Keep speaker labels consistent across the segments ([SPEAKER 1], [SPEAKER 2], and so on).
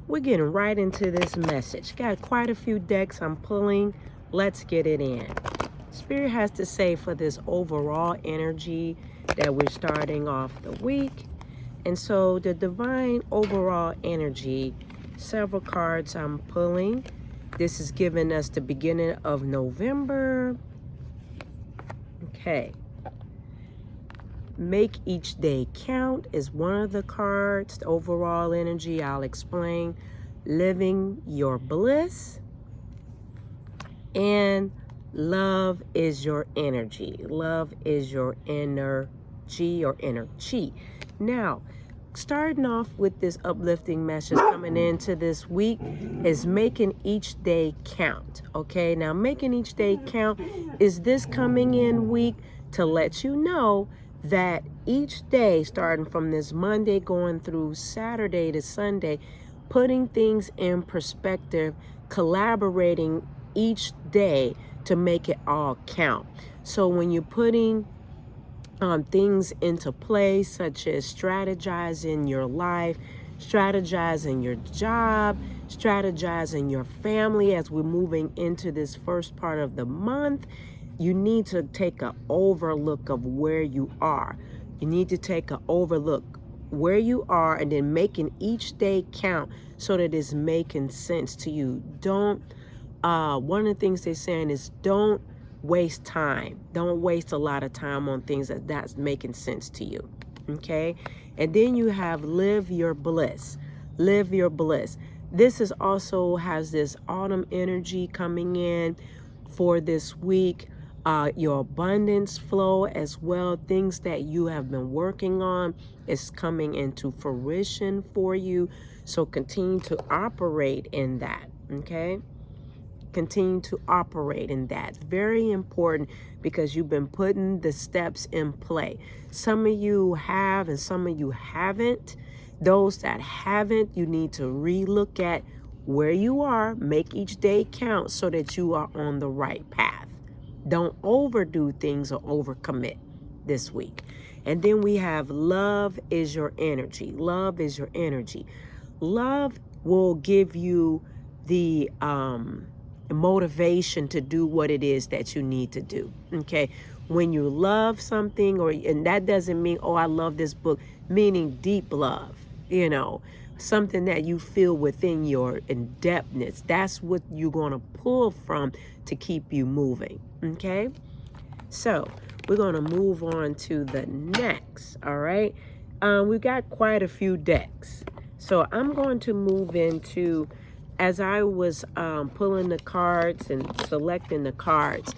[SPEAKER 1] we're getting right into this message. Got quite a few decks I'm pulling. Let's get it in. Spirit has to say for this overall energy that we're starting off the week. And so the divine overall energy, several cards I'm pulling. This is giving us the beginning of November. Okay. Make each day count is one of the cards. The overall energy, I'll explain. Living your bliss. And love is your energy. Love is your energy or inner chi. Now, starting off with this uplifting message coming into this week is making each day count. Okay, now making each day count is this coming in week to let you know that each day, starting from this Monday going through Saturday to Sunday, putting things in perspective, collaborating each day to make it all count. So when you're putting things into play, such as strategizing your life, strategizing your job, strategizing your family as we're moving into this first part of the month, you need to take an overlook of where you are. You need to take an overlook where you are and then making each day count so that it's making sense to you. Don't, one of the things they're saying is don't waste time. Don't waste a lot of time on things that's making sense to you. Okay? And then you have live your bliss. Live your bliss. This is also has this autumn energy coming in for this week. Your abundance flow as well. Things that you have been working on is coming into fruition for you. So continue to operate in that. Okay? Continue to operate in that. Very important because you've been putting the steps in play. Some of you have and some of you haven't. Those that haven't, you need to relook at where you are. Make each day count so that you are on the right path. Don't overdo things or overcommit this week. And then we have love is your energy. Love is your energy. Love will give you the motivation to do what it is that you need to do. Okay. When you love something, and that doesn't mean, oh, I love this book, meaning deep love, something that you feel within your in-depthness. That's what you're going to pull from to keep you moving. Okay. So we're going to move on to the next. All right. We got quite a few decks. So I'm going to move into, as I was pulling the cards and selecting the cards,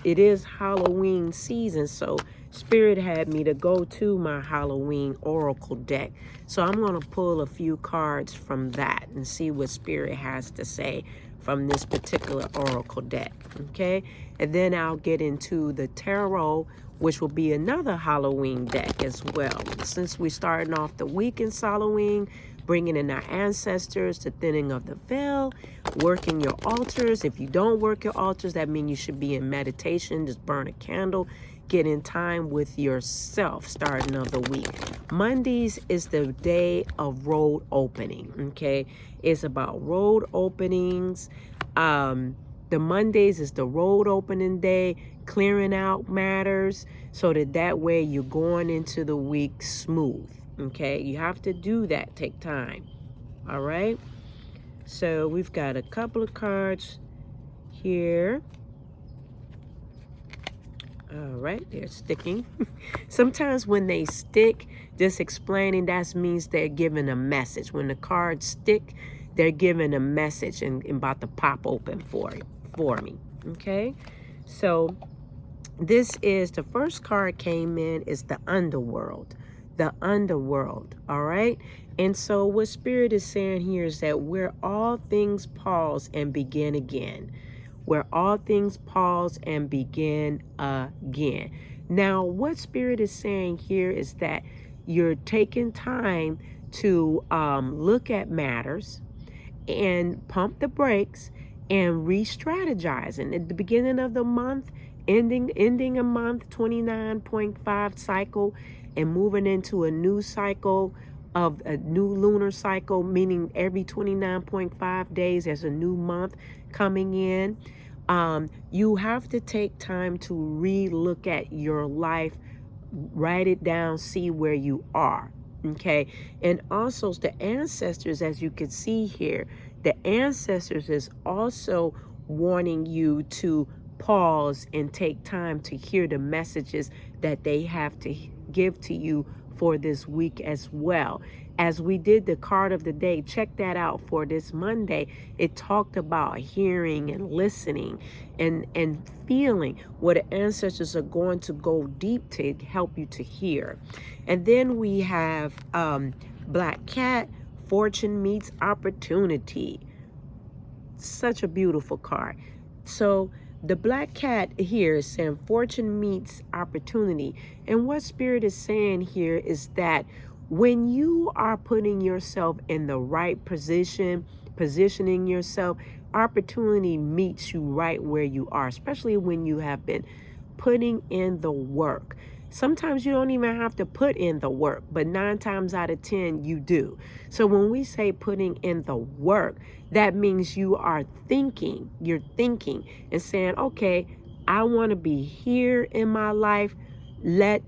[SPEAKER 1] it is Halloween season, so Spirit had me to go to my Halloween Oracle deck. So I'm going to pull a few cards from that and see what Spirit has to say from this particular Oracle deck, okay? And then I'll get into the Tarot, which will be another Halloween deck as well. Since we're starting off the week in Halloween, bringing in our ancestors, the thinning of the veil, working your altars. If you don't work your altars, that means you should be in meditation. Just burn a candle. Get in time with yourself starting of the week. Mondays is the day of road opening, okay? It's about road openings. The Mondays is the road opening day, clearing out matters so that way you're going into the week smooth. Okay, you have to do that. Take time. All right. So we've got a couple of cards here. All right, they're sticking. Sometimes when they stick, just explaining that means they're giving a message. When the cards stick, they're giving a message and about to pop open for me. Okay, so this is the first card came in is the underworld. The underworld, all right? And so what Spirit is saying here is that where all things pause and begin again. Where all things pause and begin again. Now, what Spirit is saying here is that you're taking time to look at matters and pump the brakes and re-strategizing. At the beginning of the month, ending a month, 29.5 cycle, and moving into a new cycle of a new lunar cycle, meaning every 29.5 days there's a new month coming in. You have to take time to re-look at your life, write it down, see where you are. Okay. And also the ancestors, as you can see here, the ancestors is also wanting you to pause and take time to hear the messages that they have to give to you for this week as well. As we did the card of the day, check that out for this Monday. It talked about hearing and listening and feeling what the ancestors are going to go deep to help you to hear. And then we have Black Cat, Fortune Meets Opportunity. Such a beautiful card. So the Black Cat here is saying fortune meets opportunity. And what Spirit is saying here is that when you are putting yourself in the right position, positioning yourself, opportunity meets you right where you are, especially when you have been putting in the work. Sometimes you don't even have to put in the work, but 9 times out of 10 you do. So when we say putting in the work, that means you are thinking, you're thinking and saying, okay, I want to be here in my life. Let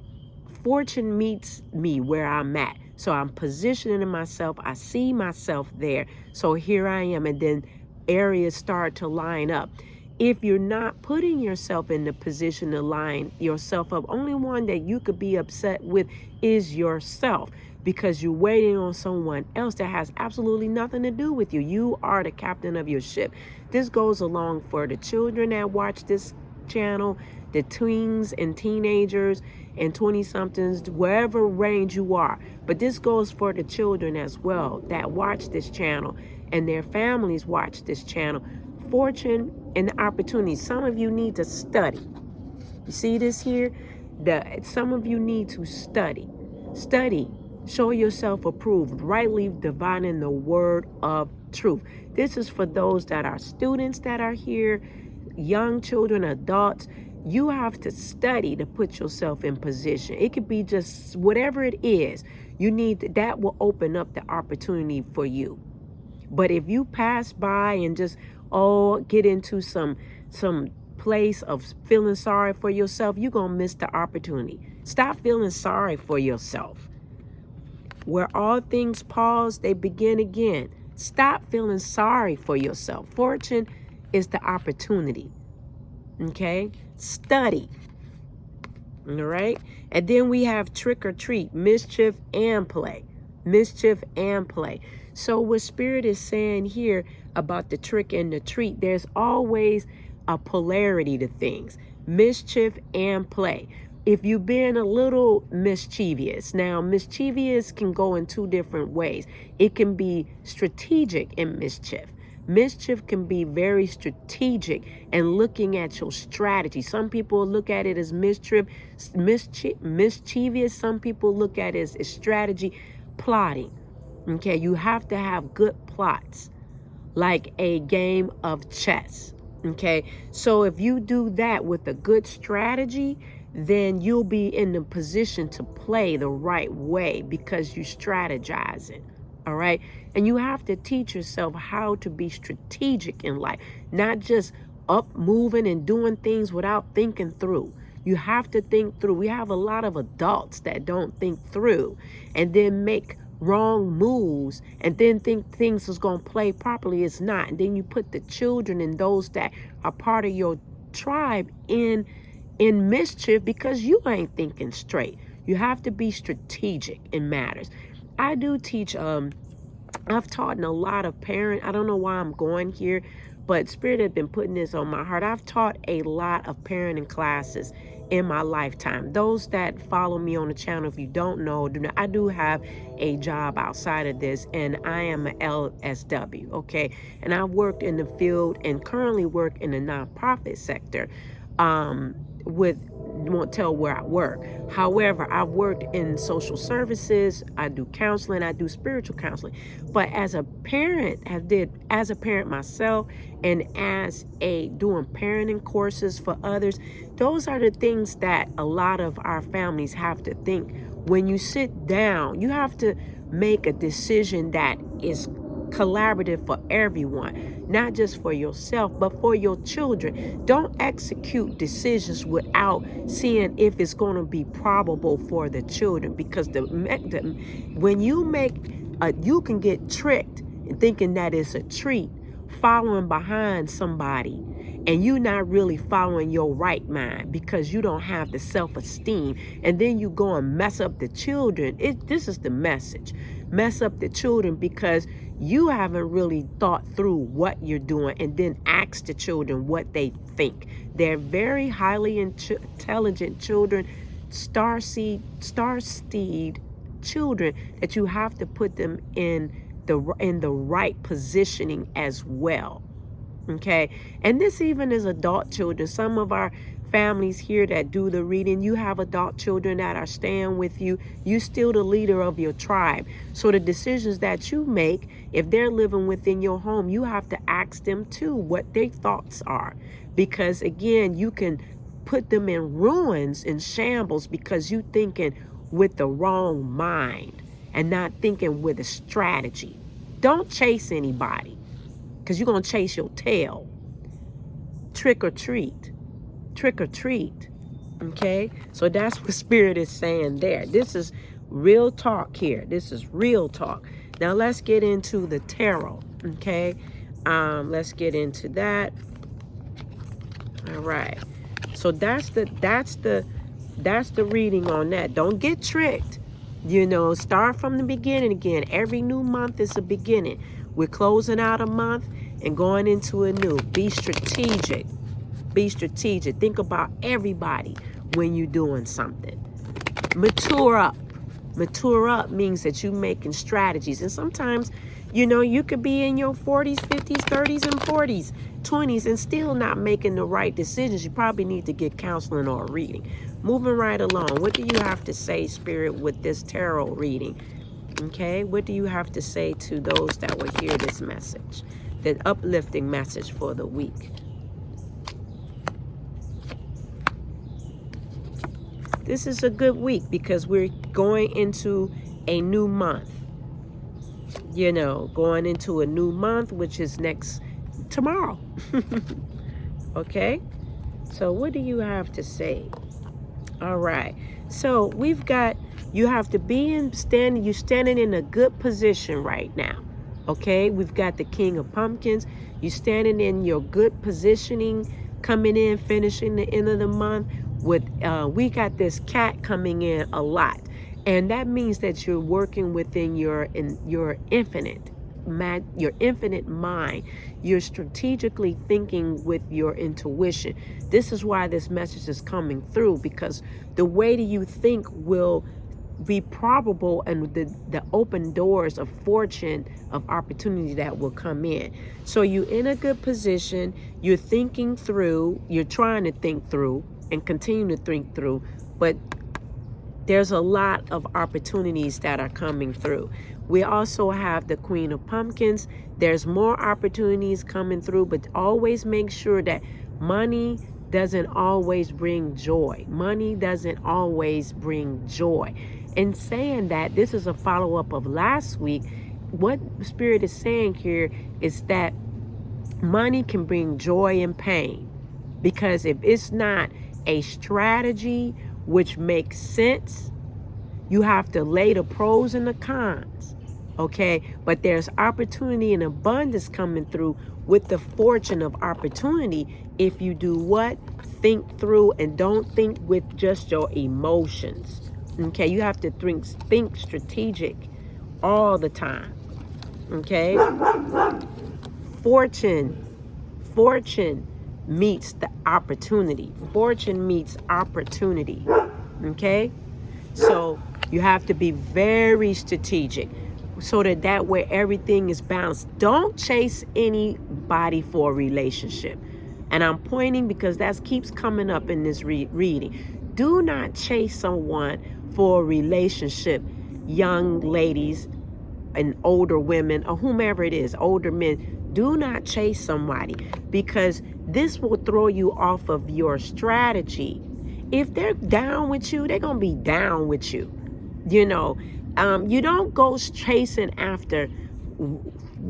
[SPEAKER 1] fortune meets me where I'm at. So I'm positioning myself. I see myself there. So here I am. And then areas start to line up. If you're not putting yourself in the position to line yourself up, only one that you could be upset with is yourself, because you're waiting on someone else that has absolutely nothing to do with you. You are the captain of your ship. This goes along for the children that watch this channel, the tweens and teenagers and 20-somethings, wherever range you are. But this goes for the children as well that watch this channel and their families watch this channel. Fortune and the opportunity. Some of you need to study. You see this here? Some of you need to study. Study. Show yourself approved. Rightly dividing the word of truth. This is for those that are students that are here, young children, adults. You have to study to put yourself in position. It could be just whatever it is. You need that will open up the opportunity for you. But if you pass by and just get into some place of feeling sorry for yourself, you're going to miss the opportunity. Stop feeling sorry for yourself. Where all things pause, they begin again. Stop feeling sorry for yourself. Fortune is the opportunity. Okay? Study. All right? And then we have trick or treat, mischief and play. Mischief and play. So what Spirit is saying here about the trick and the treat, there's always a polarity to things. Mischief and play. If you've been a little mischievous, now mischievous can go in 2 different ways. It can be strategic in mischief. Mischief can be very strategic and looking at your strategy. Some people look at it as mischievous. Some people look at it as strategy, plotting. Okay, you have to have good plots, like a game of chess. Okay, so if you do that with a good strategy, then you'll be in the position to play the right way because you strategize it. All right. And you have to teach yourself how to be strategic in life, not just up moving and doing things without thinking through. You have to think through. We have a lot of adults that don't think through and then make wrong moves and then think things is going to play properly. It's not. And then you put the children and those that are part of your tribe in mischief because you ain't thinking straight. You have to be strategic in matters. I do teach, I've taught in a lot of I don't know why I'm going here, but Spirit has been putting this on my heart. I've taught a lot of parenting classes in my lifetime. Those that follow me on the channel, if you don't know, I do have a job outside of this, and I am an LSW, okay? And I've worked in the field and currently work in the nonprofit sector won't tell where I work. However, I've worked in social services. I do counseling. I do spiritual counseling. But as a parent, as a parent myself, and as doing parenting courses for others, those are the things that a lot of our families have to think. When you sit down, you have to make a decision that is collaborative for everyone, not just for yourself, but for your children. Don't execute decisions without seeing if it's going to be probable for the children, because when you make, you can get tricked in thinking that it's a treat, following behind somebody, and you're not really following your right mind because you don't have the self-esteem, and then you go and mess up the children. This is the message. Mess up the children because you haven't really thought through what you're doing, and then ask the children what they think. They're very highly intelligent children, starseed children, that you have to put them in the right positioning as well. Okay, and this even is adult children. Some of our families here that do the reading, you have adult children that are staying with you. You still the leader of your tribe. So the decisions that you make, if they're living within your home, you have to ask them too what their thoughts are. Because again, you can put them in ruins, in shambles, because you thinking with the wrong mind and not thinking with a strategy. Don't chase anybody, because you're going to chase your tail. Trick or treat. Trick or treat. Okay? So that's what Spirit is saying there. This is real talk here. This is real talk. Now let's get into the tarot. Okay? Let's get into that. All right. So that's the reading on that. Don't get tricked. Start from the beginning again. Every new month is a beginning. We're closing out a month and going into a new. Be strategic. Be strategic. Think about everybody when you're doing something. Mature up. Mature up means that you're making strategies. And sometimes, you could be in your 40s, 50s, 30s, and 40s, 20s, and still not making the right decisions. You probably need to get counseling or a reading. Moving right along. What do you have to say, Spirit, with this tarot reading? Okay, what do you have to say to those that will hear this message? The uplifting message for the week. This is a good week because we're going into a new month. Going into a new month, which is tomorrow. Okay, so what do you have to say? All right, so we've got, you have to be you're standing in a good position right now. Okay, we've got the King of Pumpkins. You're standing in your good positioning, coming in, finishing the end of the month with, we got this cat coming in a lot. And that means that you're working within your infinite mind. You're strategically thinking with your intuition. This is why this message is coming through, because the way that you think will be probable, and the open doors of fortune, of opportunity that will come in. So you're in a good position. You're thinking through. You're trying to think through and continue to think through. But there's a lot of opportunities that are coming through. We also have the Queen of Pumpkins. There's more opportunities coming through, but always make sure that money doesn't always bring joy. Money doesn't always bring joy. In saying that, this is a follow-up of last week. What Spirit is saying here is that money can bring joy and pain, because if it's not a strategy which makes sense, you have to lay the pros and the cons. Okay, but there's opportunity and abundance coming through with the fortune of opportunity if you do what? Think through, and don't think with just your emotions. Okay, you have to think strategic all the time. Okay, fortune meets the opportunity. Fortune meets opportunity. Okay, so you have to be very strategic, so that way everything is balanced. Don't chase anybody for a relationship. And I'm pointing because that keeps coming up in this reading. Do not chase someone for a relationship, young ladies and older women, or whomever it is, older men. Do not chase somebody, because this will throw you off of your strategy. If they're down with you, they're going to be down with you. You don't go chasing after,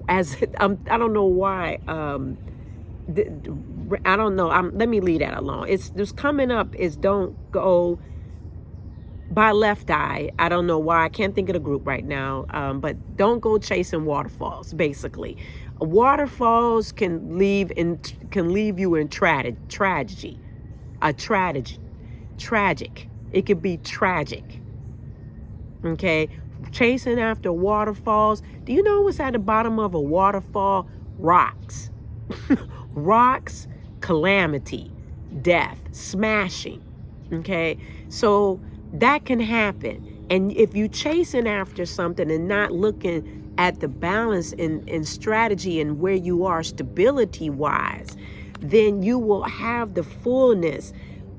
[SPEAKER 1] as I don't know why. I don't know. Let me leave that alone. It's just coming up is don't go by left eye. I don't know why. I can't think of the group right now. But don't go chasing waterfalls. Basically, waterfalls can leave you in tragedy, tragic. It could be tragic. Okay, chasing after waterfalls. Do you know what's at the bottom of a waterfall? Rocks. Rocks, calamity, death, smashing. Okay, so that can happen. And if you chasing after something and not looking at the balance and strategy and where you are stability wise, then you will have the fullness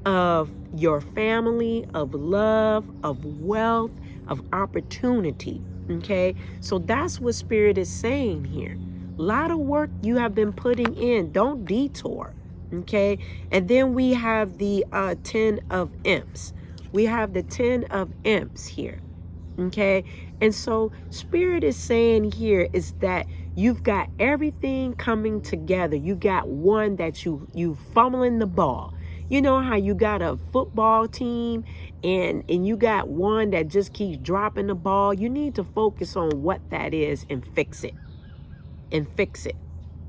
[SPEAKER 1] of your family, of love, of wealth, of opportunity. Okay, so that's what Spirit is saying here. A lot of work you have been putting in. Don't detour. Okay, and then we have the 10 of imps. We have the 10 of imps here. Okay, and so Spirit is saying here is that you've got everything coming together. You got one that you fumbling the ball. You know how you got a football team and you got one that just keeps dropping the ball. You need to focus on what that is and fix it.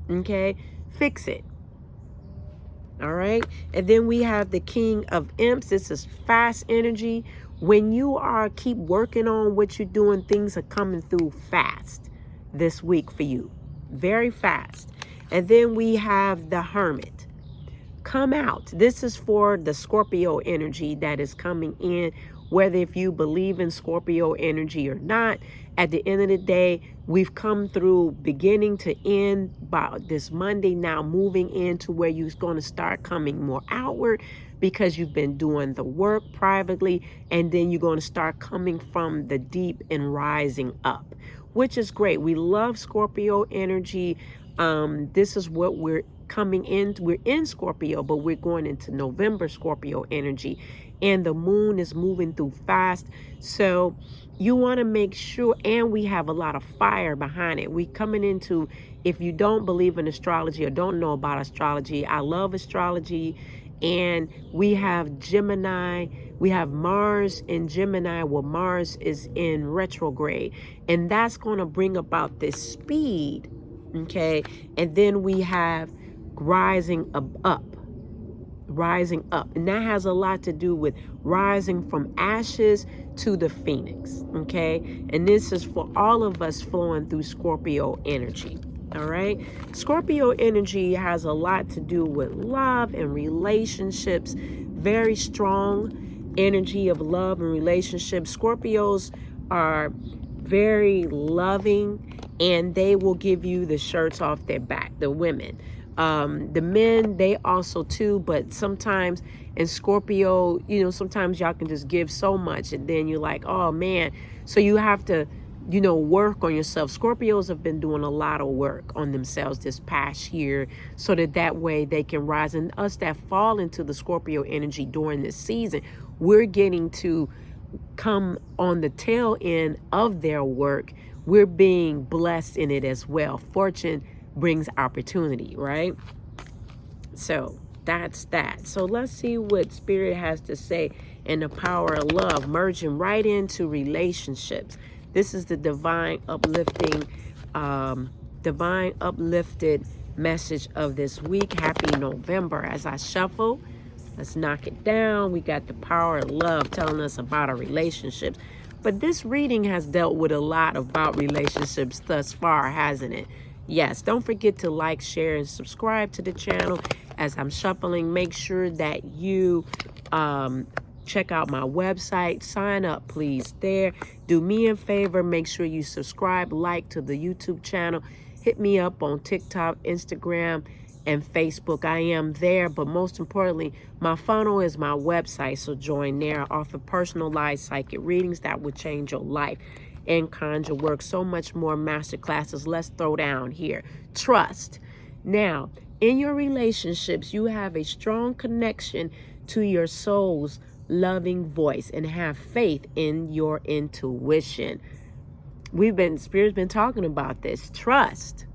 [SPEAKER 1] Okay, fix it. All right, and then we have the King of Imps. This is fast energy. When you are keep working on what you're doing, things are coming through fast this week for you, very fast. And then we have the Hermit. Come out. This is for the Scorpio energy that is coming in, whether if you believe in Scorpio energy or not. At the end of the day, we've come through beginning to end by this Monday, now moving into where you're going to start coming more outward because you've been doing the work privately, and then you're going to start coming from the deep and rising up, which is great. We love Scorpio energy. This is what we're coming in. We're in Scorpio, but we're going into November Scorpio energy, and the moon is moving through fast. So you want to make sure, and we have a lot of fire behind it. We coming into, if you don't believe in astrology or don't know about astrology, I love astrology. And we have Gemini, we have Mars in Gemini, where Mars is in retrograde, and that's going to bring about this speed. Okay, and then we have rising up, and that has a lot to do with rising from ashes to the phoenix. Okay, and this is for all of us flowing through Scorpio energy. All right, Scorpio energy has a lot to do with love and relationships. Very strong energy of love and relationships. Scorpios are very loving, and they will give you the shirts off their back, the women. The men, they also too, but sometimes in Scorpio, you know, sometimes y'all can just give so much, and then you're like, oh man. So you have to, you know, work on yourself. Scorpios have been doing a lot of work on themselves this past year, so that way they can rise. And us that fall into the Scorpio energy during this season, we're getting to come on the tail end of their work. We're being blessed in it as well. Fortune brings opportunity, right? So that's that. So let's see what Spirit has to say in the power of love, merging right into relationships. This is the divine uplifted message of this week. Happy November. As I shuffle, let's knock it down. We got the power of love telling us about our relationships. But this reading has dealt with a lot about relationships thus far, hasn't it? Yes, don't forget to like, share, and subscribe to the channel. As I'm shuffling, make sure that you check out my website. Sign up, please, there. Do me a favor. Make sure you subscribe, like to the YouTube channel. Hit me up on TikTok, Instagram, and Facebook. I am there, but most importantly, my funnel is my website, so join there. I offer personalized psychic readings that will change your life, and conjure work, so much more. Masterclasses. Let's throw down here. Trust. Now, in your relationships, you have a strong connection to your soul's loving voice, and have faith in your intuition. Spirit's been talking about this. Trust.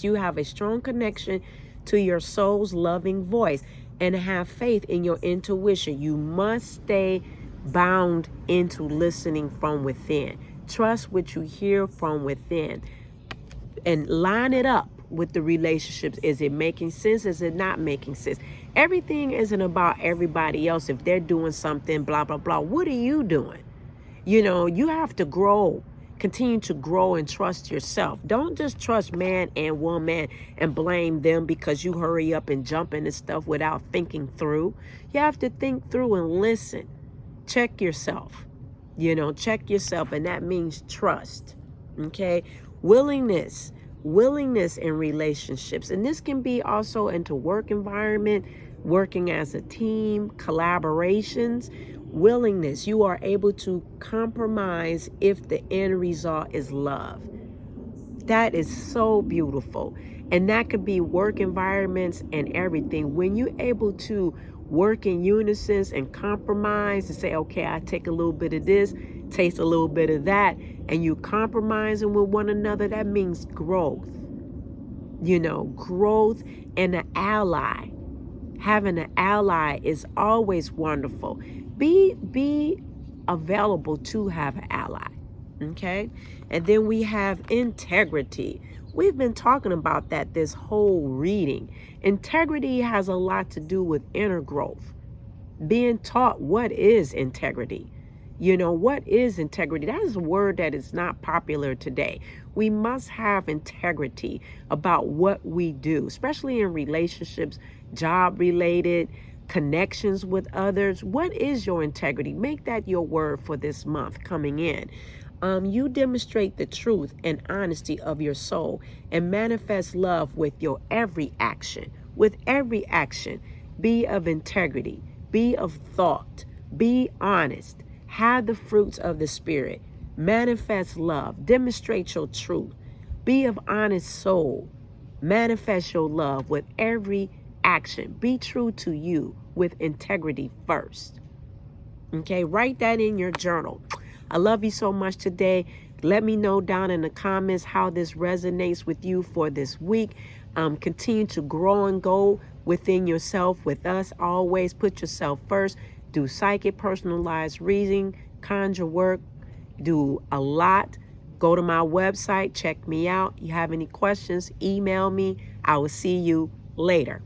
[SPEAKER 1] You have a strong connection to your soul's loving voice, and have faith in your intuition. You must stay bound into listening from within. Trust what you hear from within, and line it up with the relationships. Is it making sense? Is it not making sense? Everything isn't about everybody else. If they're doing something, blah, blah, blah, what are you doing? You have to grow, continue to grow and trust yourself. Don't just trust man and woman and blame them because you hurry up and jump into stuff without thinking through. You have to think through and listen. Check yourself. Check yourself, and that means trust. Okay? Willingness in relationships. And this can be also into work environment, working as a team, collaborations. Willingness. You are able to compromise if the end result is love. That is so beautiful. And that could be work environments and everything. When you're able to work in unison and compromise and say, okay, I take a little bit of this, taste a little bit of that, and you compromising with one another, that means growth. Growth and an ally. Having an ally is always wonderful. Be available to have an ally. Okay? And then we have integrity. We've been talking about that this whole reading. Integrity has a lot to do with inner growth. Being taught what is integrity. What is integrity? That is a word that is not popular today. We must have integrity about what we do, especially in relationships, job related, connections with others. What is your integrity? Make that your word for this month coming in. You demonstrate the truth and honesty of your soul and manifest love with your every action. With every action, be of integrity, be of thought, be honest, have the fruits of the Spirit, manifest love, demonstrate your truth, be of honest soul, manifest your love with every action. Be true to you with integrity first. Okay, write that in your journal. I love you so much today. Let me know down in the comments how this resonates with you for this week. Continue to grow and go within yourself with us. Always put yourself first. Do psychic personalized reading, conjure work, do a lot. Go to my website, check me out. You have any questions, email me. I will see you later.